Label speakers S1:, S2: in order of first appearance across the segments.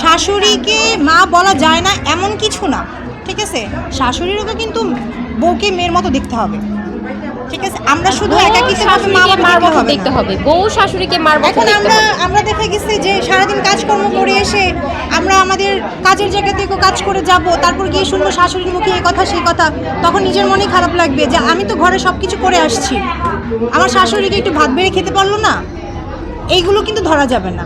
S1: শাশুড়িকে মা বলা যায় না এমন কিছু না, ঠিক আছে? শাশুড়িরও কিন্তু বউকে মেয়ের মতো দেখতে হবে, ঠিক আছে? আমরা শুধু একাকিত্বভাবে মা বাবা
S2: দেখতে হবে, বউ শাশুড়িকে মার মতো
S1: এখন
S2: দেখতে হবে।
S1: আমরা দেখা গেছে যে সারাদিন কাজকর্ম করে এসে আমরা আমাদের কাজের জায়গা থেকে কাজ করে যাব, তারপর গিয়ে শুনবো শাশুড়ির মুখে এই কথা সেই কথা, তখন নিজের মনে খারাপ লাগবে যে আমি তো ঘরে সব কিছু করে আসছি, আমার শাশুড়িকে একটু ভাত বেড়ে খেতে পারলো না। এইগুলো কিন্তু ধরা যাবে না।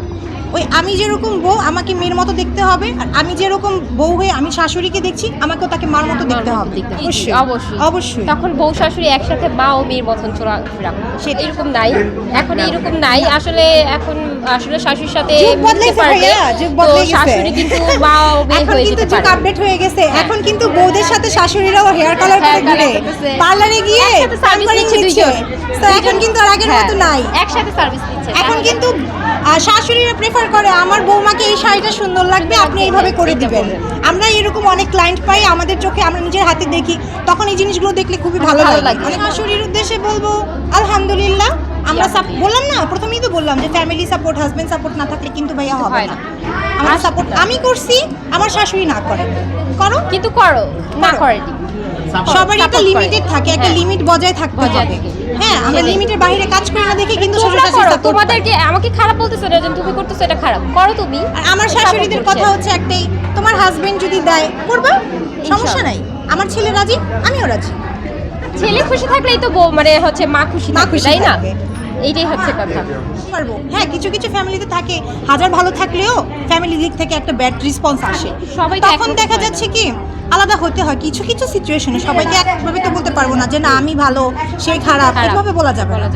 S1: ওই আমি যেরকম বউ আমাকে মেয়ের মতো দেখতে হবে, আর আমি যেরকম বউ হয়ে আমি শাশুড়িকে দেখছি আমাকেও তাকে মার মতো দেখতে হবে।
S2: অবশ্যই অবশ্যই
S1: অবশ্যই।
S2: তখন বউ শাশুড়ি একসাথে মা ও মেয়ের মতন চলাফেরা সেটা এরকম নাই, এখন এরকম নাই আসলে। এখন আসলে শাশুড়ির সাথে মিশতে পারবে, তো শাশুড়ি কিন্তু মা ও মেয়ে হয়ে যেতে পারে।
S1: যুগ আপডেট হয়ে গেছে, এখন কিন্তু বউদের সাথে শাশুড়িরাও হেয়ার কালার করে ঘুরে পার্লারে গিয়ে সার্ভিস দিচ্ছে। তো এখন কিন্তু আর আগের মতো নাই,
S2: একসাথে সার্ভিস দিচ্ছে।
S1: এখন কিন্তু শাশুড়িরা প্রেফার করে আমার বৌমাকে এই শাড়িটা সুন্দর লাগবে, আপনি এইভাবে করে দিবেন। আমরা এরকম অনেক ক্লায়েন্ট পাই, আমাদের চোখে আমরা নিজের হাতে দেখি, তখন এই জিনিসগুলো দেখলে খুবই ভালো লাগে। শাশুড়ির উদ্দেশ্যে বলবো আলহামদুলিল্লাহ, আমরা বললাম না, প্রথমেই তো বললাম যে ফ্যামিলি সাপোর্ট, হাজবেন্ড সাপোর্ট না থাকলে কিন্তু ভাইয়া হবে না। আমার সাপোর্ট আমি করছি, আমার শাশুড়ি না করে, করো
S2: কিন্তু করো না করেনি।
S1: সবারই একটা লিমিটেড থাকে, একটা লিমিট বজায় থাকতে হবে। হ্যাঁ, আমরা লিমিটের বাইরে কাজ করি না দেখে কিন্তু
S2: তোমাদেরকে আমাকে খারাপ বলতেছো না, তুমি করতেছো এটা খারাপ, করো তুমি।
S1: আমার শাশুড়িদের কথা হচ্ছে একটাই, তোমার হাজবেন্ড যদি দেয় করবা, সমস্যা নাই। আমার ছেলে রাজি, আমিও রাজি।
S2: ছেলে খুশি থাকলেই তো বউ মানে হচ্ছে মা খুশি থাকবে, তাই না? এইটাই হচ্ছে কথা।
S1: পারবো। হ্যাঁ, কিছু কিছু ফ্যামিলিতে থাকে হাজার ভালো থাকলেও ফ্যামিলি দিক থেকে একটা ব্যাড রেসপন্স আসে, তখন দেখা যাচ্ছে কি আলাদা হতে হয় কিছু কিছু সিচুয়েশনে। সবাইকে একভাবে তো বলতে পারবো না যে না আমি ভালো সেই খারাপ, এভাবে বলা যাবে না।